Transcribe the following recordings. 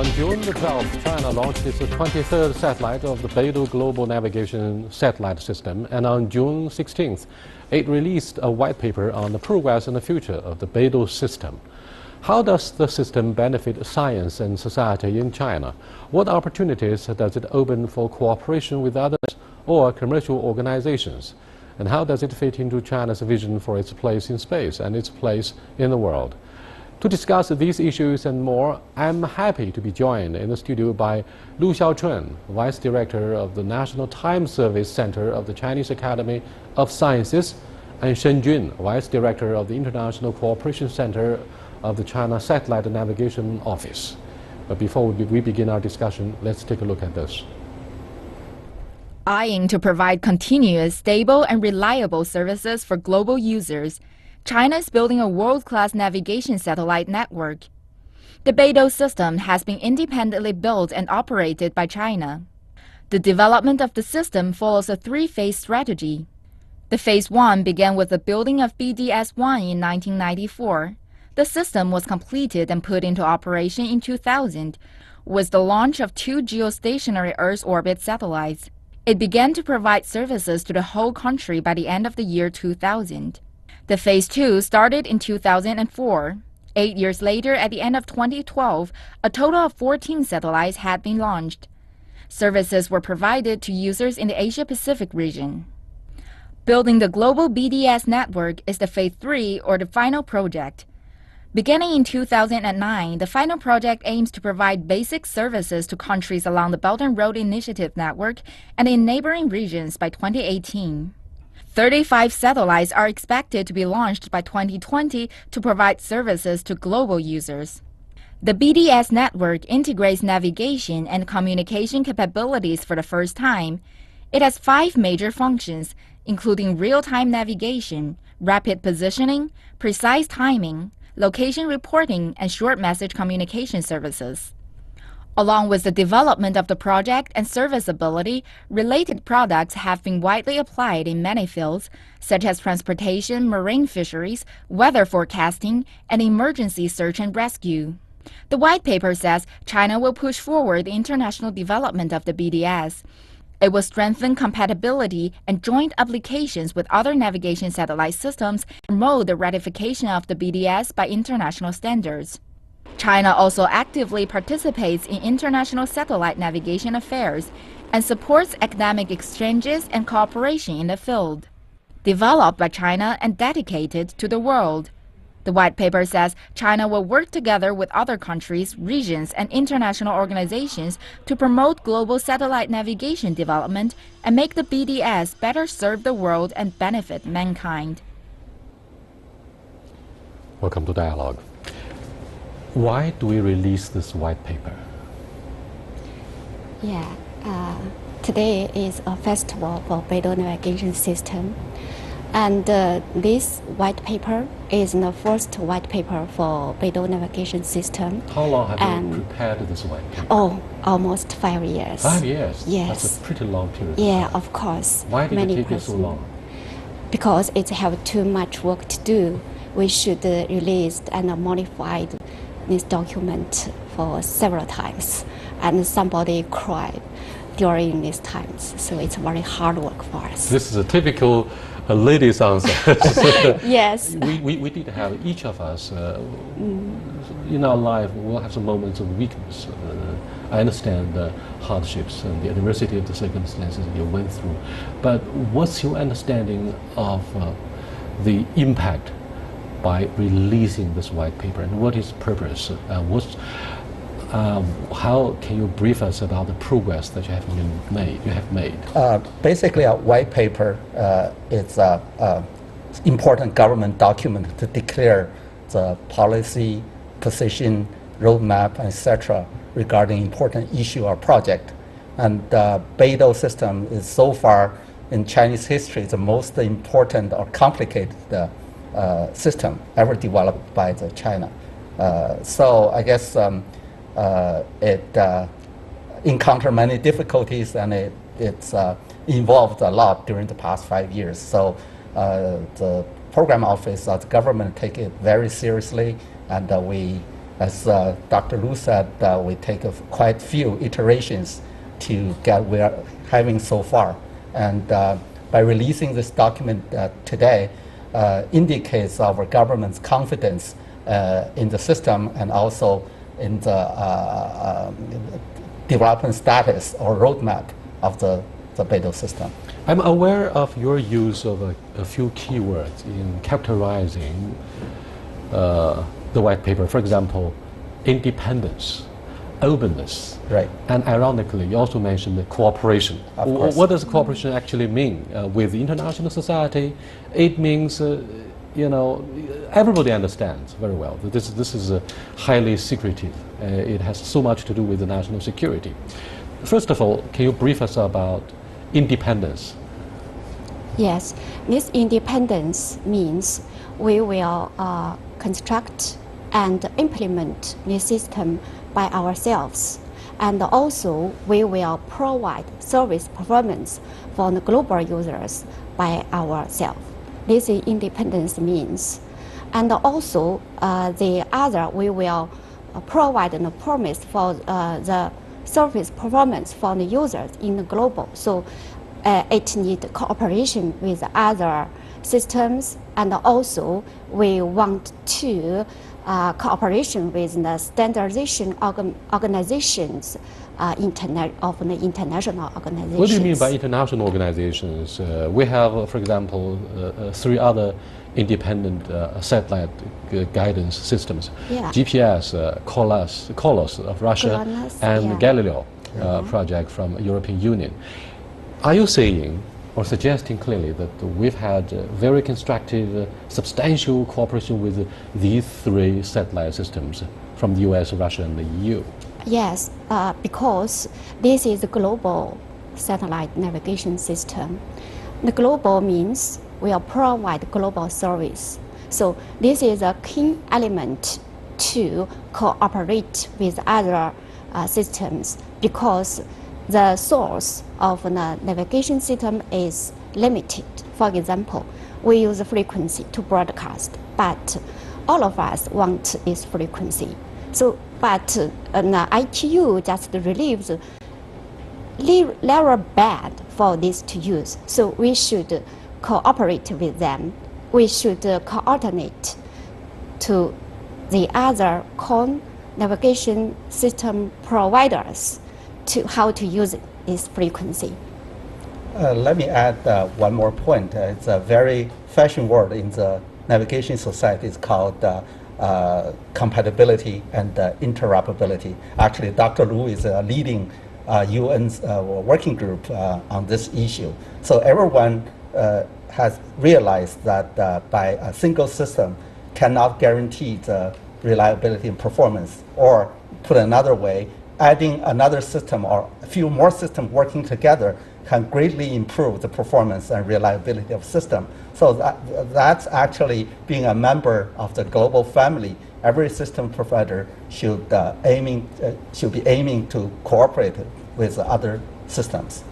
On June the 12th, China launched its 23rd satellite of the Beidou Global Navigation Satellite System, and on June 16th, it released a white paper on the progress and the future of the Beidou system. How does the system benefit science and society in China? What opportunities does it open for cooperation with others or commercial organizations? And how does it fit into China's vision for its place in space and its place in the world? To discuss these issues and more, I'm happy to be joined in the studio by Lu Xiaochun, Vice Director of the National Time Service Center of the Chinese Academy of Sciences, and Shen Jun, Vice Director of the International Cooperation Center of the China Satellite Navigation Office. But before we begin our discussion, let's take a look at this. Eyeing to provide continuous, stable, and reliable services for global users, China is building a world-class navigation satellite network. The Beidou system has been independently built and operated by China. The development of the system follows a three-phase strategy. The Phase 1 began with the building of BDS-1 in 1994. The system was completed and put into operation in 2000 with the launch of 2 geostationary Earth orbit satellites. It began to provide services to the whole country by the end of the year 2000. The Phase 2 started in 2004. 8 years later, at the end of 2012, a total of 14 satellites had been launched. Services were provided to users in the Asia-Pacific region. Building the global BDS network is the Phase 3, or the final project. Beginning in 2009, the final project aims to provide basic services to countries along the Belt and Road Initiative network and in neighboring regions by 2018. 35 satellites are expected to be launched by 2020 to provide services to global users. The BDS network integrates navigation and communication capabilities for the first time. It has 5 major functions, including real-time navigation, rapid positioning, precise timing, location reporting, and short message communication services. Along with the development of the project and serviceability, related products have been widely applied in many fields, such as transportation, marine fisheries, weather forecasting, and emergency search and rescue. The white paper says China will push forward the international development of the BDS. It will strengthen compatibility and joint applications with other navigation satellite systems and promote the ratification of the BDS by international standards. China also actively participates in international satellite navigation affairs and supports academic exchanges and cooperation in the field. Developed by China and dedicated to the world, the white paper says China will work together with other countries, regions, and international organizations to promote global satellite navigation development and make the BDS better serve the world and benefit mankind. Welcome to Dialogue. Why do we release this white paper? Today is a festival for Beidou navigation system, and this white paper is the first white paper for Beidou navigation system. How long have you prepared this white paper? Oh, almost 5 years. 5 years? Yes. That's a pretty long period. Yeah, of course. Why did it take you so long? Because it have too much work to do. We should release and modify this document for several times, and somebody cried during these times, so it's very hard work for us. This is a typical lady's answer. Yes. We did have, each of us in our life will have some moments of weakness. I understand the hardships and the adversity of the circumstances you went through, but what's your understanding of the impact by releasing this white paper, and what is the purpose? How can you brief us about the progress that you have made? Basically, a white paper is an important government document to declare the policy, position, roadmap, etc. regarding important issue or project. And the Beidou system is so far in Chinese history the most important or complicated system ever developed by China. So I guess it encountered many difficulties, and it's evolved a lot during the past 5 years. So the program office of the government take it very seriously, and we As Dr. Lu said, we take quite few iterations to get we are having so far. And by releasing this document today, indicates our government's confidence in the system and also in the development status or roadmap of the Beidou system. I'm aware of your use of a few keywords in characterizing the white paper. For example, independence, openness, right. And ironically, you also mentioned the cooperation. Of course. What does cooperation actually mean with the international society? It means, you know, everybody understands very well that this is highly secretive. It has so much to do with the national security. First of all, can you brief us about independence? Yes, this independence means we will construct and implement the system by ourselves, and also we will provide service performance for the global users by ourselves. This is independence means. And also the other, we will provide the promise for the service performance for the users in the global. So it needs cooperation with other systems, and also we want to cooperation with the standardization organizations of the international organizations. What do you mean by international organizations? We have, for example, 3 other independent satellite guidance systems. Yeah. GPS, Colos of Russia, GLONASS, and yeah. Galileo project from European Union. Are you saying or suggesting clearly that we've had very constructive, substantial cooperation with these 3 satellite systems from the US, Russia, and the EU? Yes, because this is a global satellite navigation system. The global means we will provide global service. So this is a key element to cooperate with other systems, because the source of the navigation system is limited. For example, we use the frequency to broadcast, but all of us want this frequency. So, but the ITU just relieves level band for this to use. So we should cooperate with them. We should coordinate to the other navigation system providers to how to use this frequency. Let me add one more point. It's a very fashion word in the navigation society. It's called compatibility and interoperability. Actually, Dr. Lu is leading UN's working group on this issue. So everyone has realized that by a single system cannot guarantee the reliability and performance, or put another way, adding another system or a few more systems working together can greatly improve the performance and reliability of system. So that's actually being a member of the global family. Every system provider should be aiming to cooperate with other systems.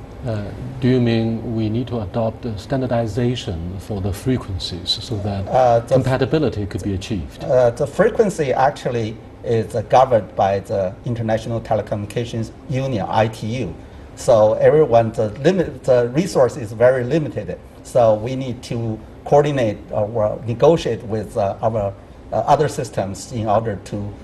Do you mean we need to adopt standardization for the frequencies so that compatibility could be achieved? The frequency actually is governed by the International Telecommunications Union, ITU. So everyone, the resource is very limited. So we need to coordinate or negotiate with our other systems in order to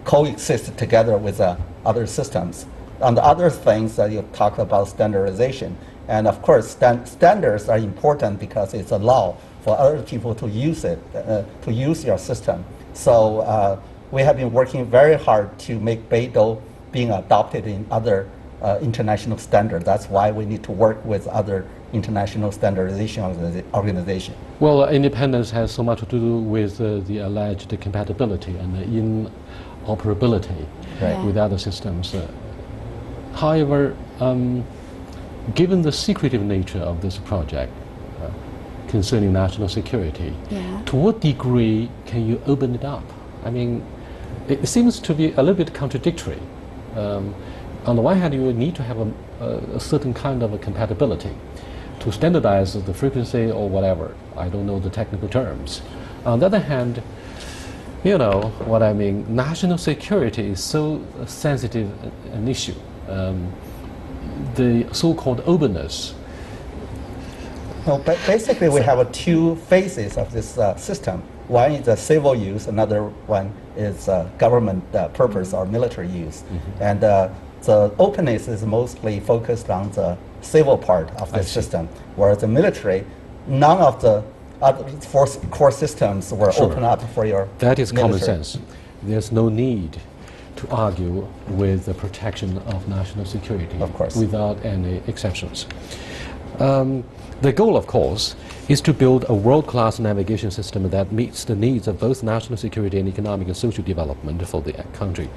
coexist together with other systems. On the other things that you talked about, standardization, and of course standards are important because it's a law for other people to use it, to use your system. So we have been working very hard to make Beidou being adopted in other international standards. That's why we need to work with other international standardization organizations. Well, independence has so much to do with the alleged compatibility and interoperability with other systems. However, given the secretive nature of this project concerning national security, to what degree can you open it up? I mean, it seems to be a little bit contradictory. On the one hand, you need to have a certain kind of a compatibility to standardize the frequency or whatever. I don't know the technical terms. On the other hand, You know what I mean? National security is so sensitive an issue. The so-called openness. No, but basically we have two phases of this system. One is a civil use, another one is government purpose or military use. And the openness is mostly focused on the civil part of the system, whereas the military, none of the other core systems were open up for your That is common military. sense. There's no need to argue with the protection of national security, Of course, without any exceptions. The goal, of course, is to build a world-class navigation system that meets the needs of both national security and economic and social development for the country.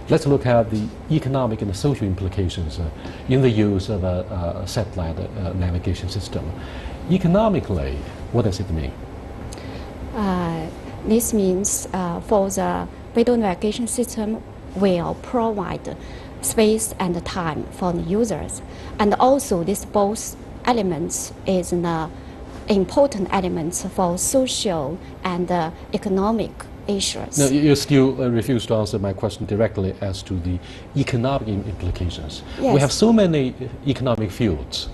Let's look at the economic and social implications in the use of a satellite navigation system. Economically, what does it mean? This means for the Beidou navigation system will provide space and time for the users. And also these both elements is an important elements for social and economic issues. No, you still refuse to answer my question directly as to the economic implications. Yes. We have so many economic fields,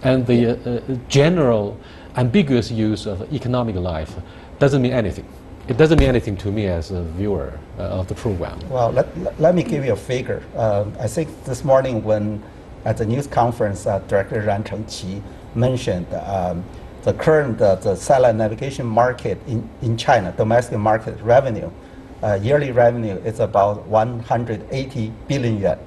and the general ambiguous use of economic life doesn't mean anything. It doesn't mean anything to me as a viewer of the program. Well, let me give you a figure. I think this morning when at the news conference, Director Ran Chengqi mentioned the current the satellite navigation market in China, domestic market revenue, yearly revenue is about 180 billion yuan,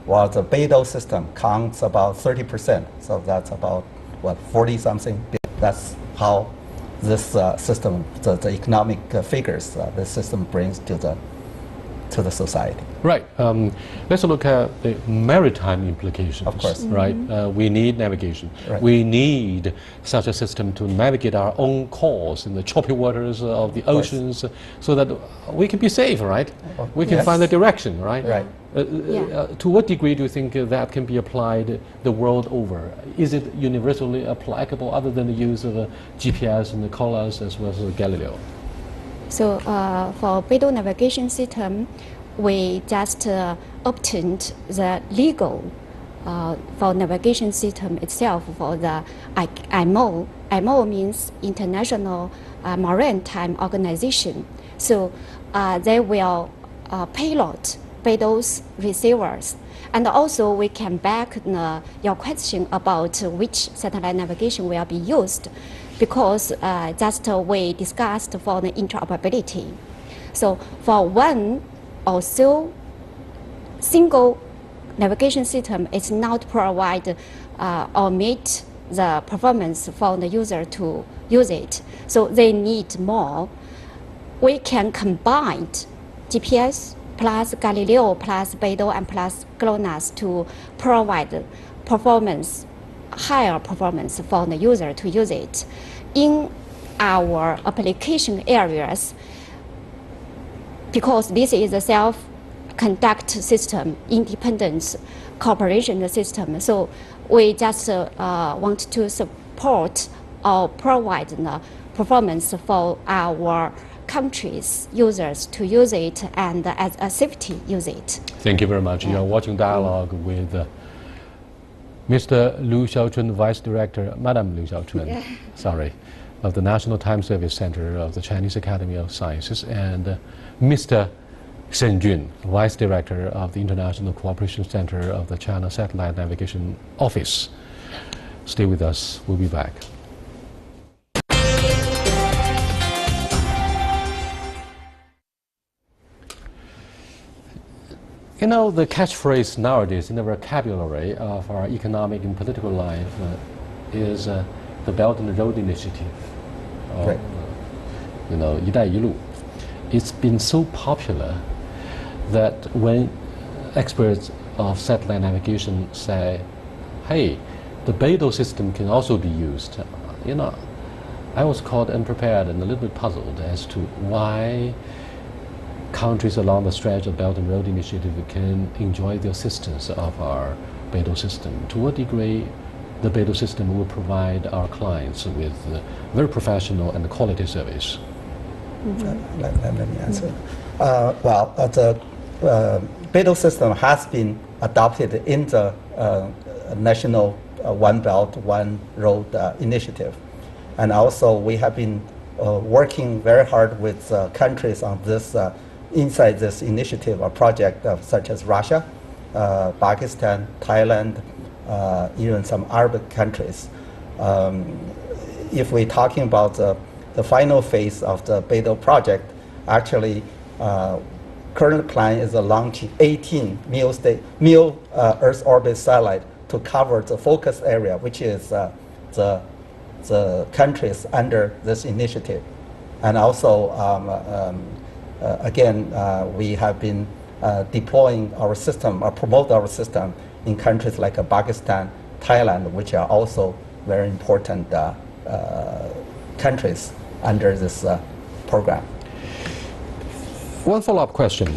while the Beidou system counts about 30%. So that's about, what, 40-something billion. That's how this system, the economic figures the system brings to the society. Right. Let's look at the maritime implications. Of course. Right. We need navigation. Right. We need such a system to navigate our own course in the choppy waters of the oceans, so that we can be safe. Right. We can Yes. find the direction. Right. Right. To what degree do you think that can be applied the world over? Is it universally applicable, other than the use of GPS and the collars as well as Galileo? So for Beidou navigation system, we just obtained the legal for navigation system itself for the IMO. IMO means International Maritime Organization. So they will pilot Beidou's receivers. And also we can back your question about which satellite navigation will be used, because just we discussed for the interoperability. So for one or so single navigation system, it's not provide or meet the performance for the user to use it. So they need more. We can combine GPS plus Galileo plus Beidou and plus GLONASS to provide performance, higher performance for the user to use it. In our application areas, because this is a self-conduct system, independent cooperation system, so we just want to support or provide the performance for our countries' users to use it and as a safety use it. Thank you very much. You are watching Dialogue with Mr. Liu Xiaochun, Vice Director, Madam Liu Xiaochun, sorry, of the National Time Service Center of the Chinese Academy of Sciences, and Mr. Shen Jun, Vice Director of the International Cooperation Center of the China Satellite Navigation Office. Stay with us. We'll be back. You know, the catchphrase nowadays in the vocabulary of our economic and political life is the Belt and Road Initiative, or, you know, 一带一路. It's been so popular that when experts of satellite navigation say, hey, the Beidou system can also be used, you know, I was caught unprepared and a little bit puzzled as to why countries along the stretch of Belt and Road Initiative can enjoy the assistance of our Beidou system. To what degree the Beidou system will provide our clients with very professional and quality service? Let me answer. The Beidou system has been adopted in the national One Belt, One Road initiative. And also we have been working very hard with countries on this, inside this initiative or project such as Russia, Pakistan, Thailand, even some Arab countries. If we're talking about the final phase of the Beidou project, actually current plan is launching 18 MEO Earth orbit satellite to cover the focus area, which is the countries under this initiative. And also, again, we have been deploying our system or promote our system in countries like Pakistan, Thailand, which are also very important countries under this program. One follow-up question.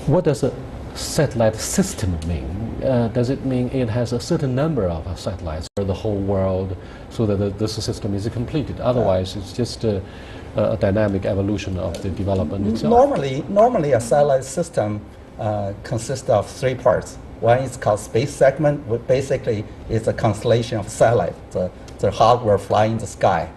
What does a satellite system mean? Does it mean it has a certain number of satellites for the whole world so that the system is completed? Otherwise, it's just a dynamic evolution of the development itself. Normally a satellite system consists of three parts. One is called space segment, which basically is a constellation of satellites, the hardware flying in the sky.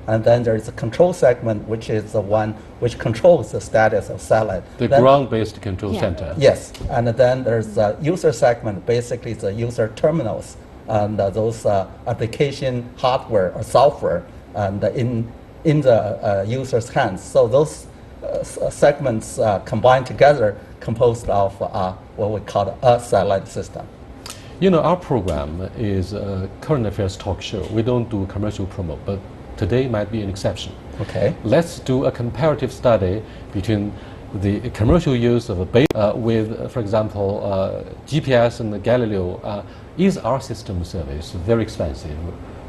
And then there is a control segment, which is the one which controls the status of satellite. The ground-based control center. Yes, and then there's a user segment, basically the user terminals, and those application hardware or software and in the user's hands. So those segments combined together composed of what we call a satellite system. You know, our program is a current affairs talk show. We don't do commercial promo, but today might be an exception. Okay. Let's do a comparative study between the commercial use of a Beidou with, for example, GPS and the Galileo. Is our system service very expensive,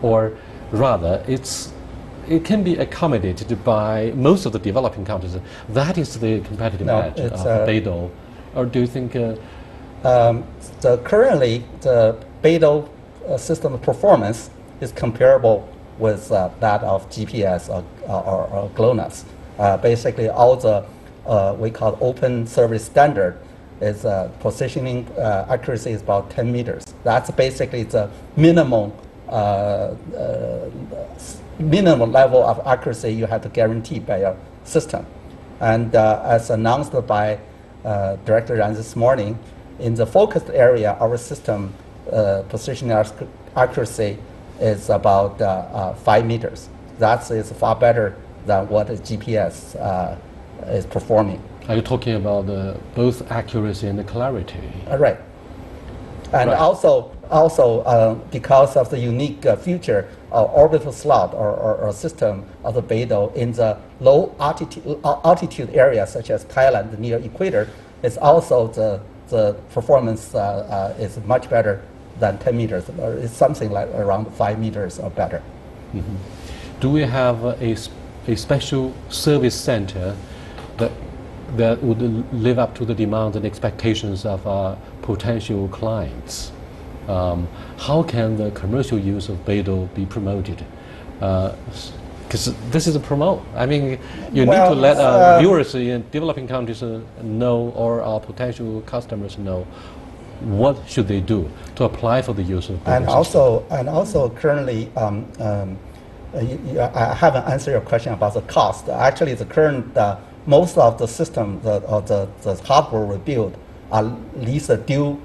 or rather, it can be accommodated by most of the developing countries? That is the competitive edge of Beidou. Or do you think? Currently, the Beidou system performance is comparable with that of GPS or GLONASS. Basically, all the we call open service standard is positioning accuracy is about 10 meters. That's basically the minimum level of accuracy you have to guarantee by your system. And as announced by Director Ran this morning, in the focused area, our system positioning accuracy is about 5 meters. That is far better than what a GPS is performing. Are you talking about both accuracy and the clarity? Right. And right. also because of the unique feature of orbital slot or system of the Beidou in the low altitude area such as Thailand near equator, it's also the performance is much better than 10 meters, or it's something like around 5 meters or better. Mm-hmm. Do we have a special service center that would live up to the demands and expectations of our potential clients? How can the commercial use of Beidou be promoted? Because this is a promote. I mean, you need to let our viewers in developing countries know, or our potential customers know, what should they do to apply for the use of Beidou? And also currently, I haven't answered your question about the cost. Actually, the current most of the system, the hardware we build, are at least a dual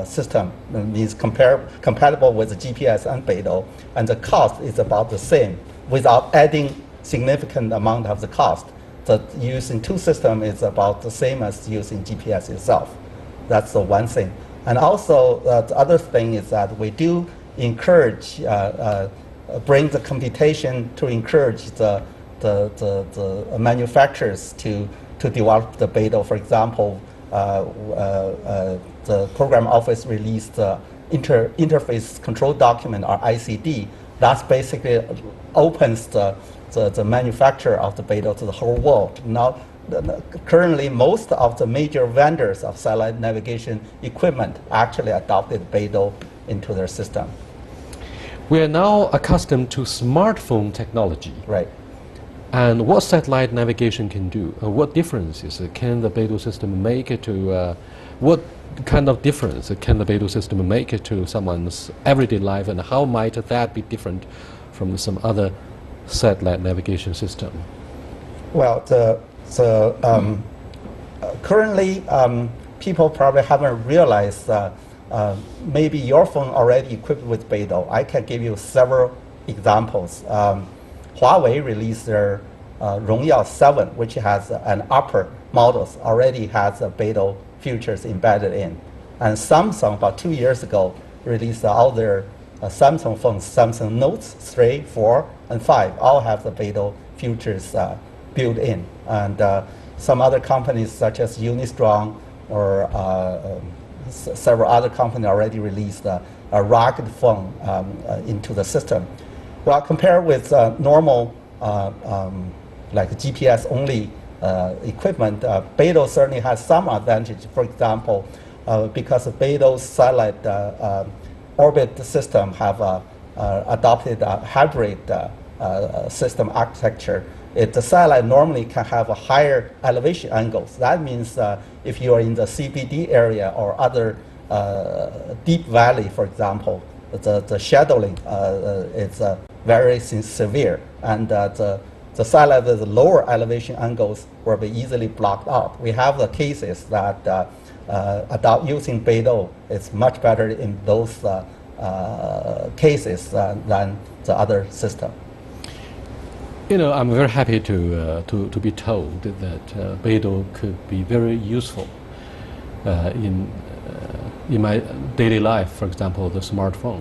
system, means compatible with the GPS and Beidou, and the cost is about the same without adding significant amount of the cost. The using two systems is about the same as using GPS itself. That's the one thing. And also the other thing is that we do encourage, bring the computation to encourage the manufacturers to develop the Beidou. For example, the program office released the interface control document, or ICD. That's basically opens the manufacture of the Beidou to the whole world. Now, currently, most of the major vendors of satellite navigation equipment actually adopted Beidou into their system. We are now accustomed to smartphone technology. Right. And what satellite navigation can do? What differences can the Beidou system make to, what kind of difference can the Beidou system make to someone's everyday life, and how might that be different from some other satellite navigation system? Well, currently, people probably haven't realized maybe your phone already equipped with Beidou. I can give you several examples. Huawei released their Rongyao 7, which has an upper models, already has Beidou features embedded in. And Samsung, about 2 years ago, released all their Samsung phones, Samsung Notes 3, 4, and 5, all have the Beidou features built in. And some other companies, such as Unistrong or several other companies, already released a rugged phone into the system. Well, compared with normal like GPS-only equipment, Beidou certainly has some advantage. For example, because Beidou's satellite orbit system have adopted a hybrid system architecture. The satellite normally can have a higher elevation angles. That means if you are in the CBD area or other deep valley, for example, the shadowing is very severe, and the satellite with lower elevation angles will be easily blocked out. We have the cases that using Beidou is much better in those cases than the other system. You know, I'm very happy to be told that Beidou could be very useful in my daily life, for example, the smartphone.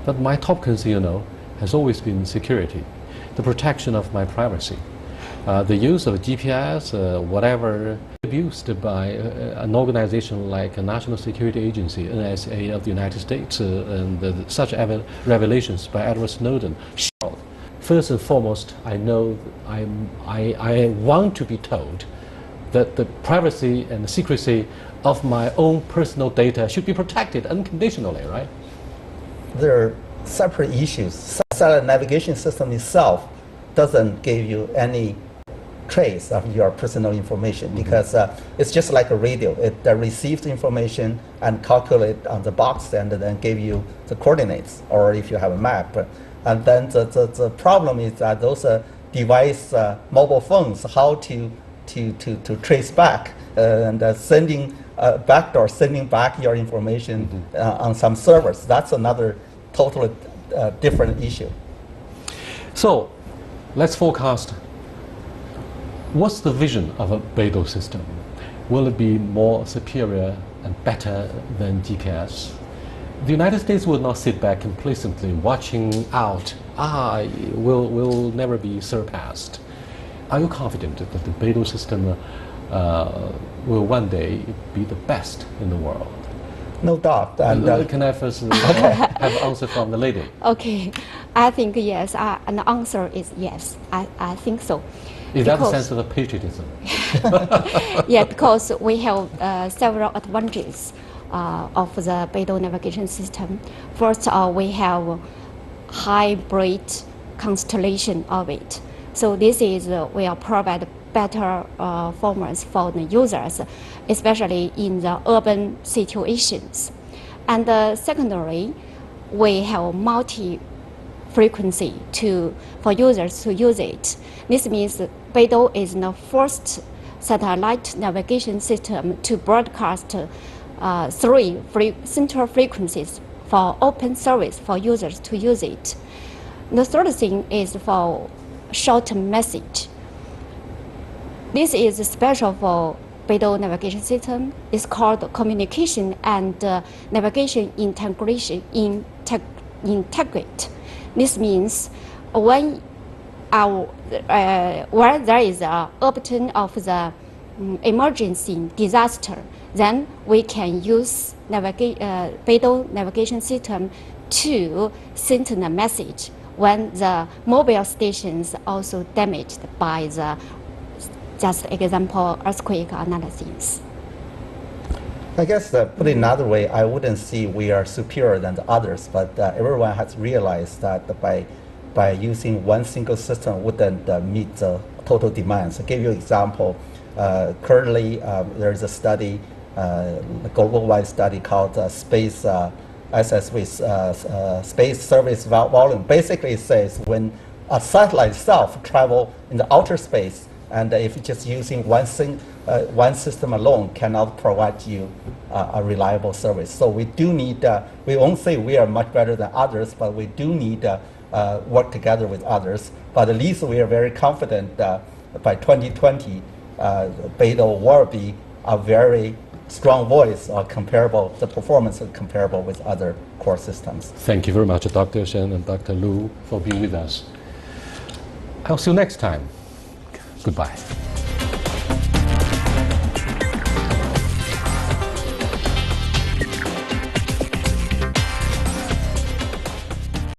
But my top concern, you know, has always been security, the protection of my privacy. The use of GPS, whatever, abused by an organization like a National Security Agency, NSA of the United States, and such revelations by Edward Snowden. First and foremost, I know I want to be told that the privacy and the secrecy of my own personal data should be protected unconditionally, right? There are separate issues. Satellite navigation system itself doesn't give you any trace of your personal information, because it's just like a radio. It receives information and calculates on the box and then give you the coordinates, or if you have a map. And then the problem is that those device, mobile phones, how to trace back and sending backdoor, sending back your information on some servers. That's another totally different issue. So let's forecast. What's the vision of a Beidou system? Will it be more superior and better than GPS? The United States will not sit back complacently watching out. Will never be surpassed. Are you confident that the Beidou system will one day be the best in the world? No doubt. And, can I first have an answer from the lady? Okay, I think yes. And the answer is yes. I think so. Is that a sense of patriotism? Yeah, because we have several advantages of the Beidou navigation system. First, we have hybrid constellation orbit. So this is will provide better performance for the users, especially in the urban situations. And secondly, we have multi-frequency for users to use it. This means Beidou is the first satellite navigation system to broadcast 3 central frequencies for open service for users to use it. The third thing is for short message. This is special for Beidou navigation system. It's called communication and navigation integration integrate. This means when there is a upturn of the emergency disaster, then we can use Beidou navigation system to send the message when the mobile stations also damaged by the, just example, earthquake and other things. I guess put it another way, I wouldn't say we are superior than the others, but everyone has realized that by by using one single system wouldn't meet the total demands. I'll give you an example. Currently, there is a study, a global-wide study called Space SSV, Space Service Volume. Basically, it says when a satellite itself travel in the outer space, and if just using one system alone cannot provide you a reliable service. So we do need, we won't say we are much better than others, but we do need work together with others. But at least we are very confident by 2020, Beidou will be a very strong voice or comparable, the performance is comparable with other core systems. Thank you very much, Dr. Shen and Dr. Lu, for being with us. I'll see you next time. Goodbye.